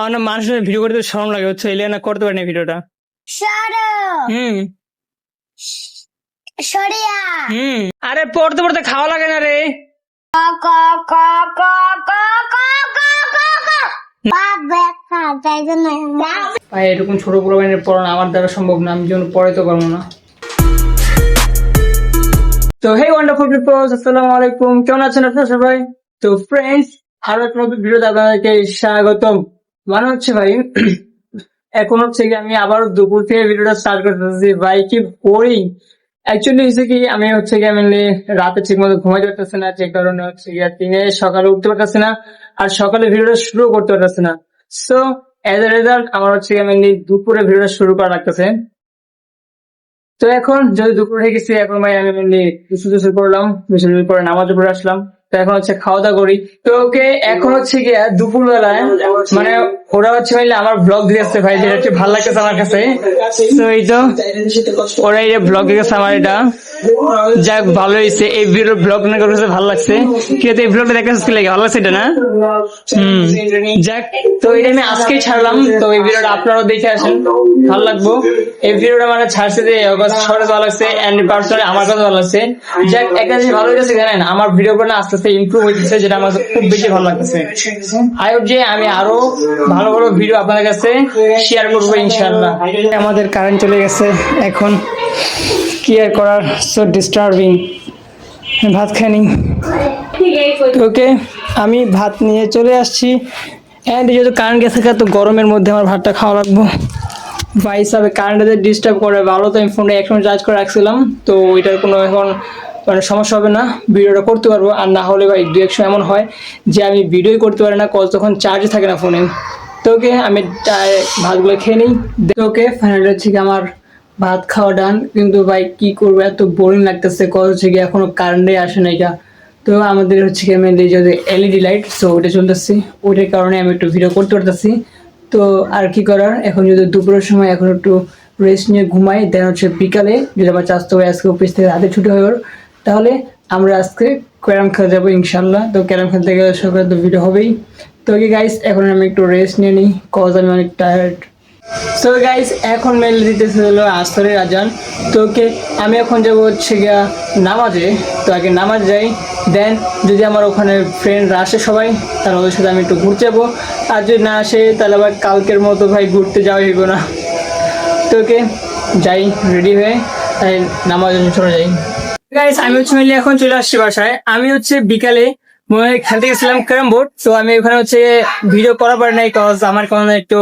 আমার না মানুষের ভিডিও করতে শরম লাগে হচ্ছে এলে না করতে পারি না ভিডিওটা। হুম আরে পড়তে পড়তে খাওয়া লাগে না রে। ভাই এরকম ছোট প্রোগ্রামের পড়ানো আমার দ্বারা সম্ভব না, আমি যেন পড়াইতে পারবো না। তো হে ওয়ান্ডারফুল পিপলস, আসসালামু আলাইকুম, কেমন আছেন আপনারা সবাই? তো ফ্রেন্ডস, আরো একটা নতুন ভিডিওতে আপনাদেরকে স্বাগতম। মানে হচ্ছে ভাই এখন হচ্ছে কি আমি আবার দুপুর থেকে ভিডিওটা স্টার্ট করতেছি। ভাই কি করি অ্যাকচুয়ালি হচ্ছে কি আমি হচ্ছে কি আমি রাতে ঠিক মতো ঘুমাইতে পারতেছি না, যে কারণে হচ্ছে কি দিনে সকালে উঠতে পারতেছি না, আর সকালে ভিডিওটা শুরু করতে পারতেছি না। সো এজ এ রেজাল্ট আমার হচ্ছে কি আমি দুপুরে ভিডিওটা শুরু করা লাগতেছে। তো এখন যদি দুপুর হয়ে গেছি, এখন ভাই আমি মেনলি দুশো করলাম, দুশো পরে নামাজে পড়ে আসলাম। তো এখন হচ্ছে খাওয়া দাওয়া করি। তো ওকে এখন হচ্ছে গিয়ে দুপুর বেলায় মানে ওরা হচ্ছে মেনলি আমার ব্লগ দিয়েছে ভাই, যেটা হচ্ছে ভালো লাগতেছে আমার কাছে। তো এই তো ওরা এই ব্লগ দিয়েছে আমার, এটা যাক ভালো হয়েছে। এই ভিডিও ব্লগ না করতে ভালো লাগছে। কিন্তু এই ব্লগটা দেখতে কি লাগে, ভালো লাগছে এটা না? যাক, তো এটা আমি আজকেই ছাড়লাম। তো এই ভিডিওটা আপনারাও দেখে আসেন, ভালো লাগবো। এই ভিডিওটা মানে ছাড়ছে যে সবাই ভালো লাগছে, এন্ড পার্সোনালি আমার কাছে ভালো লাগছে। যাক, একটা জিনিস ভালো হয়েছে জানেন, আমার ভিডিও গুলো আস্তে আস্তে ইমপ্রুভ হইতেছে, যেটা আমার খুব বেশি ভালো লাগতেছে। আই হোপ যে আমি আরো ভালো ভালো ভিডিও আপনাদের কাছে শেয়ার করবো ইনশাআল্লাহ। আমাদের কারেন্ট চলে গেছে এখন, কি আর করার, সো ডিস্টার্বিং। ভাত খাইনি। ওকে আমি ভাত নিয়ে চলে আসছি, এন্ড যেহেতু কারেন্ট গেছে তো গরমের মধ্যে আমার ভাতটা খাওয়া লাগবো। ভাই হিসাবে কারেন্টে ডিস্টার্ব করে ভালো, তো আমি ফোনটা একসময় চার্জ করে রাখছিলাম, তো ওইটার কোনো এখন মানে সমস্যা হবে না, ভিডিওটা করতে পারবো। আর না হলে ভাই দু এক সময় এমন হয় যে আমি ভিডিওই করতে পারি না, কল তখন চার্জে থাকে না ফোনে। তো ওকে আমি ভাতগুলো খেয়ে নিই। ওকে ফাইনালি হচ্ছে কি আমার ভাত খাওয়া ডান। কিন্তু ভাই কি করবো, এত বোরিং লাগতেছে, কল হচ্ছে কি এখনো কারেন্টে আসে না এটা। তো আমাদের হচ্ছে কি মেনলি যদি এলইডি লাইট, সো ওইটা চলতেছি, ওইটার কারণে আমি একটু ভিডিও করতে পারতেছি। তো আর কি করার, এখন যদি দুপুরের সময় এখন একটু রেস্ট নিয়ে ঘুমাই, দেন হচ্ছে বিকালে যদি আমার চাষতে হবে আজকে অফিস থেকে রাতে ছুটি হয়ে, তাহলে আমরা আজকে ক্যারাম খেলতে যাবো ইনশাল্লাহ। তো ক্যারাম খেলতে গেলে সকালে তো ভিডিও হবেই। তো কি গাইস, এখন আমি একটু রেস্ট নিয়ে নিই, কজ আমি অনেক টায়ার্ড। সো গাইস, এখন মেলে দিতেছে হলো আসরের আজান। তো ওকে আমি এখন যাবো হচ্ছে গিয়া নামাজে। তো আগে নামাজ যাই, দেন যদি আমার ওখানে ফ্রেন্ডরা আসে সবাই, তাহলে ওদের সাথে আমি একটু ঘুরতে যাবো। আর যদি না আসে তাহলে আবার কালকের মতো ভাই ঘুরতে যাওয়া হইব না। তো ওকে যাই রেডি হয়ে, তাই নামাজ চলে যাই। গাইস আমি হচ্ছে মেনলি এখন চলে আসছি বাসায়। আমি হচ্ছে বিকালে মনে হয় খেলতে গেছিলাম ক্যারাম বোর্ড। তো আমি ওখানে হচ্ছে ভিডিও করা পারি নাই, কজ আমার কোনো একটু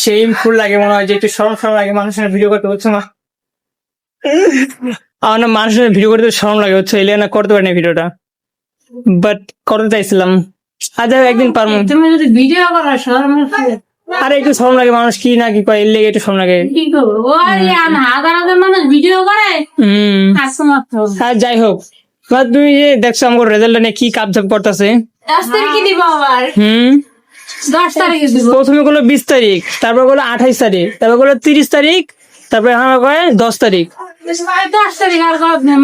শেমফুল লাগে, মনে হয় যে একটু শরম শরম লাগে মানুষের ভিডিও করতে, হচ্ছে না আমার না মানুষের ভিডিও করতে শরম লাগে হচ্ছে এলে না করতে পারি না ভিডিওটা, বাট করতে চাইছিলাম। আজ একদিন পারবো। তুমি যদি ভিডিও করো শরম আরে একটু শরম লাগে, মানুষ কি না কি করে, এর লেগে একটু শরম লাগে। কি করবো, ওই হাজার হাজার মানুষ ভিডিও করে হাসতে মাত্র। আর যাই হোক, তুমি যে দেখছো আমার রেজাল্ট নিয়ে কি কাপঝাপ করতেছে। 10 তারিখে দিব আবার। 10 তারিখে দিব। প্রথমে বললো 20 তারিখ, তারপর বললো 28 তারিখ, তারপর বললো 30 তারিখ, তারপর এখন কয় 10 তারিখ। 10 তারিখ আর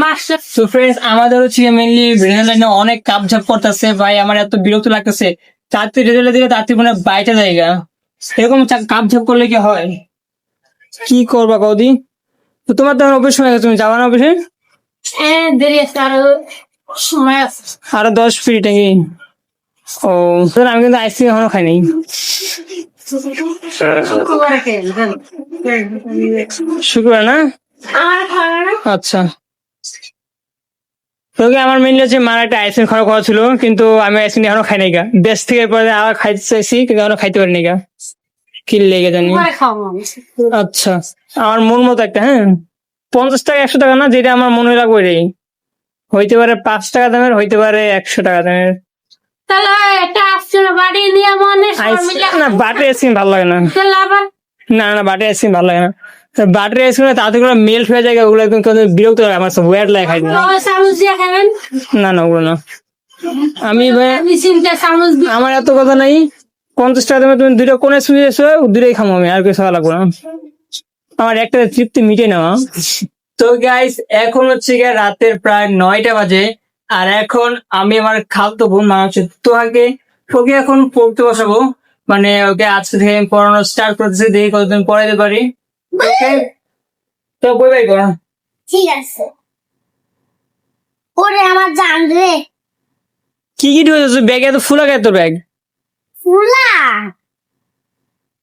মাস। তো ফ্রেন্ডস, আমাদের হচ্ছে মেনলি রেজাল্ট নিয়ে অনেক কাপঝাপ করতেছে ভাই, আমার এত বিরক্ত লাগতেছে। তাড়াতাড়ি রেজাল্ট দিলে তাড়াতাড়ি মনে বাইটা জায়গা, এরকম কাপঝাপ করলে কি হয়? কি করবা কৌদি? তো তোমার তো অফিস সময় গেছে, তুমি যাবা না অফিসে? দেরি আছে, আরো সময় আছে, আরো 10 মিনিট নাকি? ও আমি কিন্তু আইসক্রিম এখনো খাই নাই। শুক্রবার না? আচ্ছা, তোকে আমার মেনলি হচ্ছে মার একটা আইসক্রিম খাওয়া কথা ছিল, কিন্তু আমি আইসক্রিম এখনো খাই নাই গা। দেশ থেকে পরে আবার খাইতে চাইছি, কিন্তু এখনো খাইতে পারিনি গা, কি লেগে জানি। আচ্ছা, আমার মন মতো একটা, হ্যাঁ 50 টাকা 100 টাকা না, যেটা আমার মনে লাগবে রে, হইতে পারে 5 টাকা দামের, হইতে পারে 100 টাকা দামের। তাহলে এটা আসলে বাড়ি নিয়ে মনে না বাটার আইসক্রিম ভালো লাগে না। না না বাটার আইসক্রিম ভালো লাগে না। বাটার আইসক্রিম তাতে করে মেল্ট হয়ে যায়, ওগুলো একদম বিরক্ত লাগে, আমার সব ওয়ার্ড লাগে খাইতে। না না ওগুলো না। আমি আমার এত কথা নাই, 50 টাকা দামে তুমি দুইটা কোনে শুনে এসো, দুটাই খামো আমি, আর কিছু খাওয়া লাগবো না, আমার একটা তৃপ্তি মিটে নেওয়া। তো গাইস এখন হচ্ছে গিয়ে রাতের প্রায় 9টা বাজে, আর এখন আমি আমার খালতো বোন মানে হচ্ছে তোহাকে, ওকে এখন পড়তে বসাবো। মানে ওকে আজকে থেকে আমি পড়ানো স্টার্ট করতেছি, দেখি কতদিন পড়াইতে পারি। ওকে, তো বই বাই করো। ঠিক আছে। ওরে আমার জান রে, কি কি ঢুকেছে ব্যাগ? এত ফুলা গে তোর ব্যাগ? ফুলা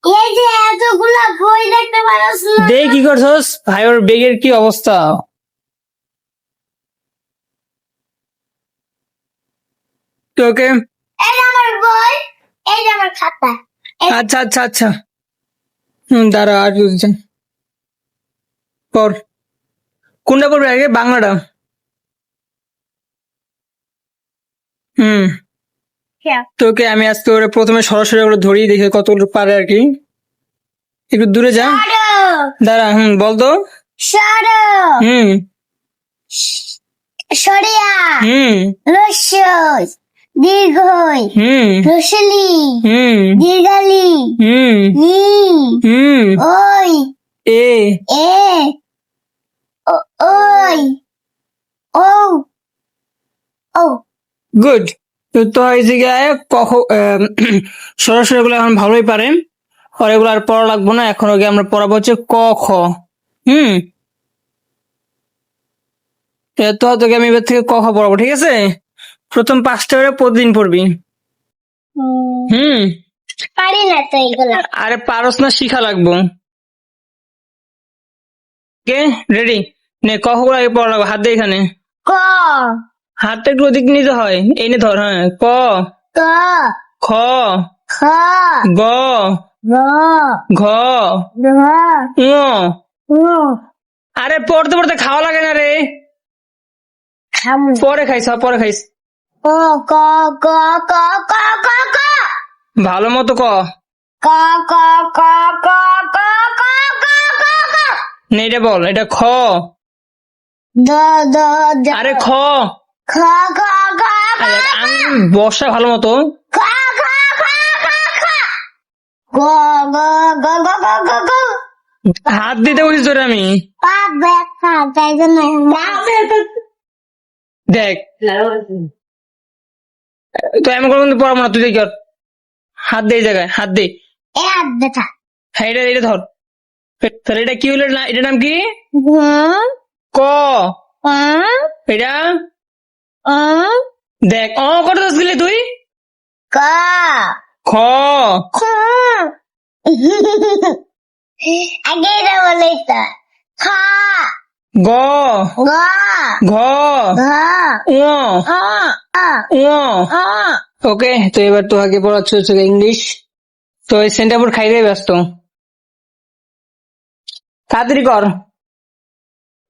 এই যে এতগুলা বই দেখতে পারছ না? দেখ কি করছস ভাই, ওর ব্যাগের কি অবস্থা। তোকে এই যে আমার বই, এই যে আমার খাতা। আচ্ছা আচ্ছা আচ্ছা, দাঁড়া আর বুঝছেন পর। কোনটা পড়বে আগে? বাংলাটা? হুম, তোকে আমি আজকে ওরা প্রথমে সরাসরি ওগুলো ধরিয়ে দেখে কতগুলো পারে আর কি। একটু দূরে যা, দাঁড়া। বলতো। সরো, হুম সরিয়া, হুম রসস, দীর্ঘই, হুম রসলি, হুম দীর্ঘালি, হুম নি, হুম ওই, এ এ, ওই, ও, ও। গুড। তো এই জায়গায় সরাসরি এগুলো এখন ভালোই পারেন, আর এগুলো আর পড়া লাগবো না। এখন ওকে আমরা পড়াবো হচ্ছে ক খ। হুম, তো তোকে আমি এবার থেকে ক খ পড়াবো, ঠিক আছে? প্রথম 5টা করে প্রতিদিন পড়বি। হুম, পারি না তো এগুলা। আরে পারস না, শিখা লাগবো। ওকে, রেডি? নে ক খ গুলো আগে পড়া লাগবো। হাত দে এখানে, ক, হাতটা একটু ওদিক নিতে হয়। এই নে ধর। হ্যাঁ, ক, ক, খ, খ, গ, গ, ঘ, ঘ, ঙ। ঙ। আরে পড়তে পড়তে খাওয়া লাগে না রে, খাম। পরে খাইস, পরে খাইস। ক, ক, ক, ক, ক, ক, ক। ভালো মতো ক। ক, ক, ক, ক, ক, ক, ক, ক, ক। নে এটা বল, এটা খ। দ, দ, দ। আরে খ। খ, খ, খ, খ, আরে আমি বসা ভালো মতো। খ, খ, খ, খ, খ। গ, গ, গ, গ, গ, গ, গ। হাত দিতে বলিস তোরে আমি। পা ব্যথা, তাই জন্য পা ব্যথা। দেখ, তো এমন করে কিন্তু পড়াবো না, তুই দেখ। হাত দে এই জায়গায়, হাত দে। এ হাত ব্যথা। হ্যাঁ, এটা এটা ধর। তাহলে এটা কি হলো? এটার নাম কি? হুম, ক। হুম, এটা হুম। দেখ, কত দশ দিলি তুই? ক, খ। খ। আগে এটা বলেই তো। খ, গ, গ, ঘ, ঘ, ঙ, অ, অ, ঙ। অ। ওকে, তো এবার তো আগে পড়াচ্ছ হচ্ছে ইংলিশ। তো এই সেন্টাপুর খাইতে ব্যস্ত, তাড়াতাড়ি কর।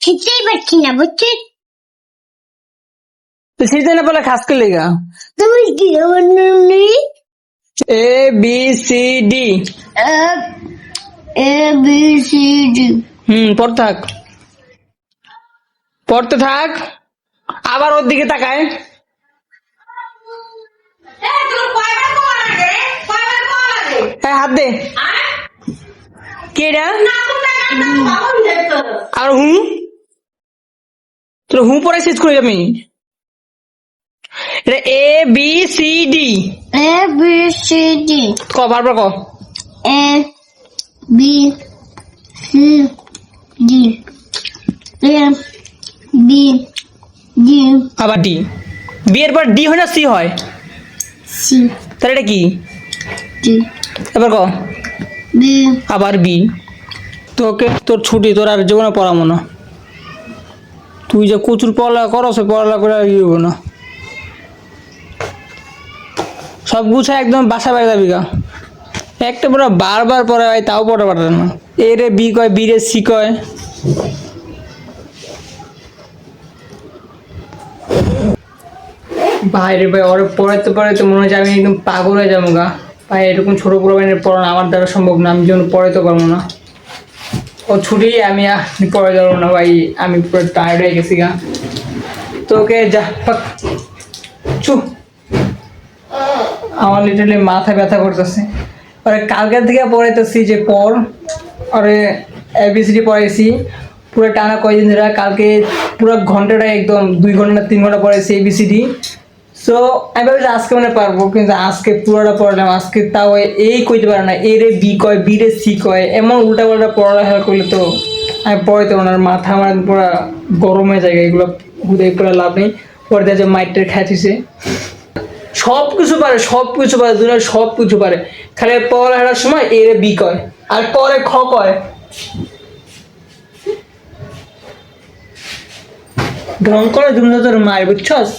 শিখতেই পারছি না, বুঝছিস? তো সেটা না বলে খাস কে লেগা? তুমি কি বললি? A B C D. A B C D. পড়তে থাক, পড়তে থাক। আবার ওর দিকে তাকায়। হ্যাঁ, হাত দে। কে এটা? আর তোর পড়াই শেষ করি আমি। এটা A B C D. A B C D. ক, বারবার ক। A B C D. A B D. আবার ডি। বি এর পর ডি হয় না সি হয়? সি তাহলে এটা কি? ডি। এবার ক। বি। আবার বি। তোকে তোর ছুটি, তোর আর জীবনে পড়াবো না। তুই যে প্রচুর পড়ালেখা করো, সে পড়ালেখা করে আর ইয়ে হবো না। সব গুছায় একদম বাসা বাড়ি যাবি গা। একটা পড়া বারবার পড়ে ভাই, তাও পড়া পারে না। এ রে বি কয়, বি রে সি কয়। ভাইরে ভাই, ওরে পড়াতে পড়াতে মনে হয় আমি একদম পাগল হয়ে যাবো গা। ভাই এরকম ছোট প্রোগ্রামের পড়ানো আমার দ্বারা সম্ভব না, আমি যেন পড়াতে পারবো না। ও ছুটি, আমি পড়ে যাবো না ভাই, আমি পুরো টায়ার্ড হয়ে গেছি গা। তোকে যা চু, আমার লিটারলি মাথা ব্যথা করতেছে। আরে কালকের থেকে পড়াইতেছি যে পড়, আরে এবিসিডি পড়াইছি পুরো টানা কয়দিন ধরে। কালকে পুরো ঘন্টাটা একদম 2 ঘন্টা 3 ঘন্টা পড়াইছি এবিসিডি। সো আমি ভাবছি আজকে মানে পারবো, কিন্তু আজকে পুরোটা পড়লাম, আজকে তাও এই কইতে পারে না, এ রে বি কয়, বি রে সি কয়, এমন উল্টা পাল্টা পড়ালেখা করলে তো আমি পড়াইতে পারবো না, আর মাথা আমার পুরো গরম হয়ে যায়, এগুলো হুদাই পুরো লাভ নেই। পরে দেখা যায় মাইটের খাইছে, সব কিছু পারে, সব কিছু পারে, দুনিয়ার সব কিছু পারে, খালি পড়ালেখার সময় এ রে বি কয় আর পরে খ কয়। ঢং করে দুনিয়া তোর মায়ের, বুঝছস?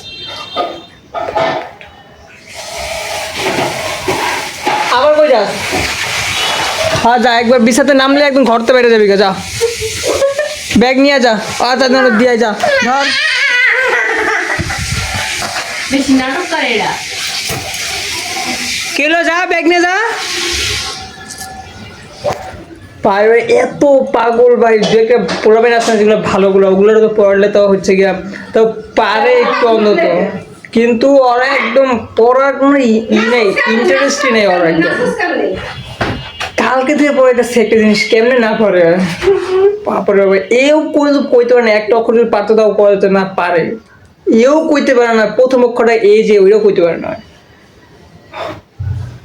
আবার কই যাস? হ্যাঁ যা, একবার বিছাতে নামলে একদম ঘর তো বেড়ে যাবি গা, যা ব্যাগ নিয়ে যা, আর তাদের দিয়ে যা, ধর। বেশি নাটক করে এরা। কেলো যা, ব্যাগ নিয়ে যা। পায়ে এত পাগল ভাই, দেখে পড়াবেন আসলে যেগুলো ভালোগুলো ওগুলো তো পড়লে তো হচ্ছে গিয়া তো পারে একটু অন্তত, কিন্তু ওরা একদম পড়ার কোনো নেই, ইন্টারেস্টই নেই ওরা একদম। কালকে থেকে পড়ে একটা একটা জিনিস কেমনে না পড়ে, বাপরে বাবা, এও কইতে পারে না, একটা অক্ষর যদি পারতো তাও পড়াতে না পারে, এও কইতে পারে না প্রথম অক্ষরটা এই যে, ওইটাও কইতে পারে না।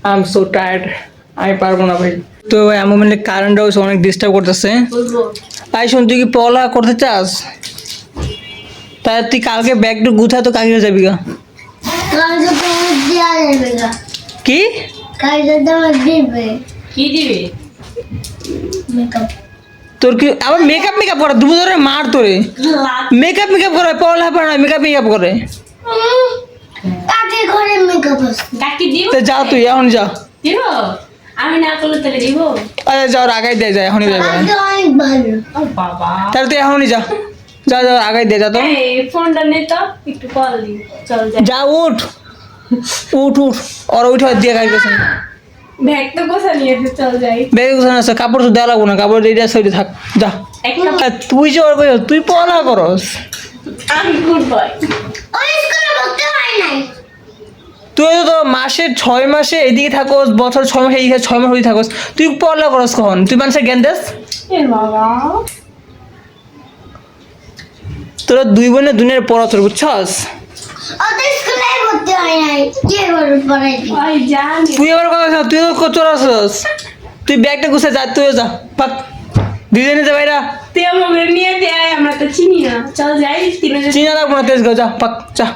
আই এম সো টায়ার্ড, আমি পারবো না ভাই। তো এমন মানে কারেন্ট হাউস অনেক ডিস্টার্ব করতেছে। বলবো তাই শুন, তুই কি পড়া করতে চাস? তাই তুই কালকে ব্যাগটা গুছা, তো কাকিয়ে যাবি গা। কাজে তোমার দেয়া যাবে না। কি কাজে তোমার দিবে কি দিবে? মেকআপ। তোর কি আবার মেকআপ করে দুপুর ধরে মার তোরে, মেকআপ করে পড়া পড়া মেকআপ করে। কাকে ঘরে মেকআপ আছে? ডাকি দিব? তো যা, তুই এখন যা। দিব? আমি না করলে তাহলে দিব? আরে যাও, আগাই দে, যা এখনই যাবে। কাকে অনেক ভালো। ও বাবা, তাহলে তুই এখনই যা, যা যা, আগাই দে, যা তো। এই ফোনটা নে তো, একটু কল দি, চল যাই। যা, উঠ উঠ উঠ, ওর উঠে দিয়ে গাড়ি গেছে। ব্যাগ তো কোথা নিয়ে এসে, চল যাই। ব্যাগে গোছানো আছে, কাপড় তো দেওয়া লাগবো না, কাপড় রেডি আছে, ওইটা থাক, যা। একটা আর তুই যে ওর কইস, তুই পড়া করস, আমি গুড বয়। ওই স্কুলে ভর্তি হয় নাই। তুই তো মাসে 6 মাসে এদিকে থাকোস, বছর 6 মাসে এদিকে 6 মাস ওদিকে থাকোস, তুই পড়া করস কখন? তুই মানুষের জ্ঞান দেস? এ বাবা, তোরা দুই বোনের দুনিয়ার পড়া তোর, বুঝছস? ওদের স্কুলে ভর্তি হয় নাই। কে ঘরে পড়াইবি? ওই জানি। তুই আবার কথা শোন, তুই তো চোর আসস, তুই ব্যাগটা গুছে যা, তুইও যা, পাক দুজনে যা বাইরা। তুই আমাকে নিয়ে দেয়, আমরা তো চিনি না, চল যাই। তিনজন চিনা রাখবো না, তেজ যা, পাক যা।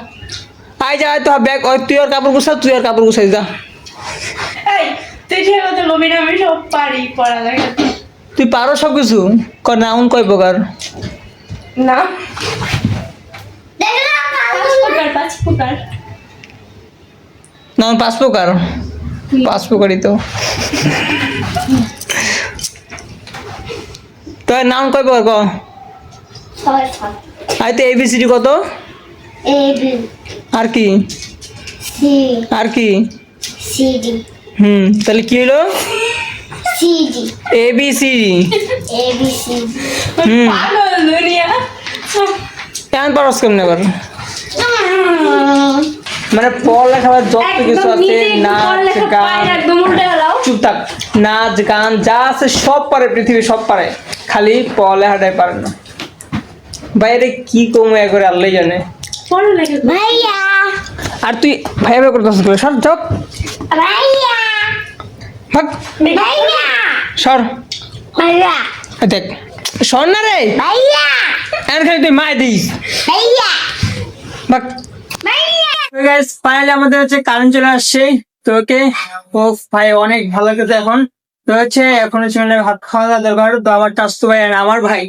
আয় যা, আয় তো ব্যাগ, তুই আর কাপড় গুছা, তুই আর কাপড় গুছাই যা। এই, তুই ঠিক মতো বলবি না, আমি সব পারি পড়ালেখা। তুই পারো সব কিছু কর, নাউন কয় প্রকার? না, দেখলাম পাঁচ প্রকার। নাউন 5 প্রকার, 5 প্রকারই তো। তো নাউন কয় প্রকার ক? ছয় ছয়। আয় তো ABCD কত? A B আর কি? C আর কি? C D তাহলে কি হলো? C D ABCD। A B C D। পাগল দুনিয়া। কেন পারস কেমনে এবার? মানে পড়ালেখা যত কিছু একদম আছে, নিজে নাচ পড়ালেখা গান, পায় না, একদম উল্টে গেলাও। চুপ থাক, নাচ গান যা আছে সব পারে, পৃথিবী সব পারে, খালি পড়ালেখাটাই পারে না। বাইরে কি কমে করে আল্লাহ জানে। পড়ালেখা ভাইয়া আর তুই ভাই ভাই করতেছিস, সর চক, ভাইয়া ভাগ, ভাইয়া সর। ভাইয়া এই দেখ, সর না রে, ভাইয়া এখন খালি তুই মায় দিস, ভাইয়া ভাগ। ভাইয়া। গাইস ফাইনালি আমাদের হচ্ছে কারেন্ট চলে আসছে, তো ওকে, ও ভাই অনেক ভালো কথা। এখন তো হচ্ছে, এখন হচ্ছে মানে ভাত খাওয়া দাওয়া দরকার। তো আমার টাস্তো ভাই আর আমার ভাই,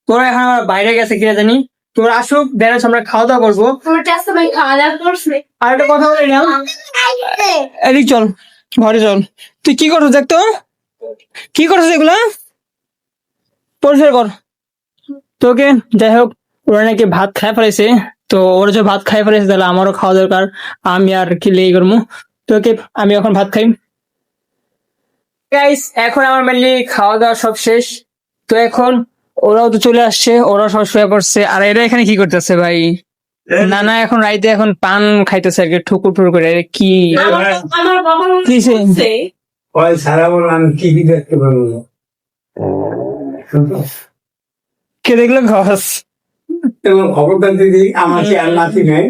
তোরা এখন আমার বাইরে গেছে কিনা জানি, তোরা আসুক, দেন আমরা খাওয়া দাওয়া করবো। তোমার চাষ ভাই খাওয়া দাওয়া করছে? আর একটা কথা বলে নিলাম, এদিক চল, ঘরে চল। তুই কি করছিস দেখ তো, কি করছিস এগুলা, পরিষ্কার কর। তোকে যাই হোক, ওরা নাকি ভাত খাই ফেলেছে, তো ওরা যে ভাত খাই ফেলেছে তাহলে আমারও খাওয়া দরকার, আমি আর কি লেগে করবো। তোকে আমি এখন ভাত খাই। গাইস এখন আমার মেনলি খাওয়া দাওয়া সব শেষ, তো এখন ওরাও তো চলে আসছে, ওরা সব শুয়ে পড়ছে। আর এরা এখানে কি করতেছে ভাই? না না, এখন রাইতে এখন পান খাইতেছে আর কি, ঠুকুর ঠুকুর করে। এরা কি আমার বাবা কিসে? বলছে, ওই সারা বললাম টিভি দেখতে পারবো না। কে দেখলো ঘস? এবং খবরটা দিদি আমার কি আর নাতি নেই,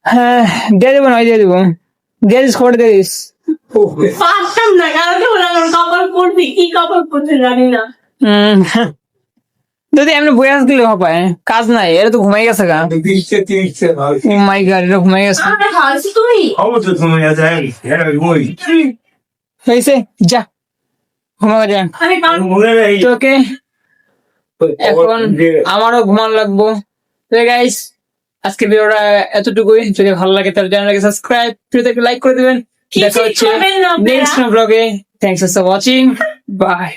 হ্যাঁ দিয়ে দেবো না দিয়ে দেবো দিয়ে দিস খবর দিয়ে দিস পারতাম না কারণ আমার কপাল পড়বি কি কপাল পড়ছে জানি না হুম, যদি এমনি বই আসলে হবে কাজ নাই এরা তো ঘুমাই গেছে গা তিরিশে ভালো ও মাই গড এটা ঘুমাই গেছে আমাকে হাসি তুমি অবশ্যই তুমি যায় ওই হয়েছে যা ঘুমাবে যা আমি কারণ মনে নেই তোকে এখন আমারও ঘুমান লাগবো তো গাইস আজকে ভিডিওটা এতটুকুই যদি ভালো লাগে তাহলে চ্যানেলটাকে সাবস্ক্রাইব ভিডিওটাকে লাইক করে দিবেন দেখা হচ্ছে করবেন না আপনারা। নেক্সট ব্লগে থ্যাংকস ফর ওয়াচিং বাই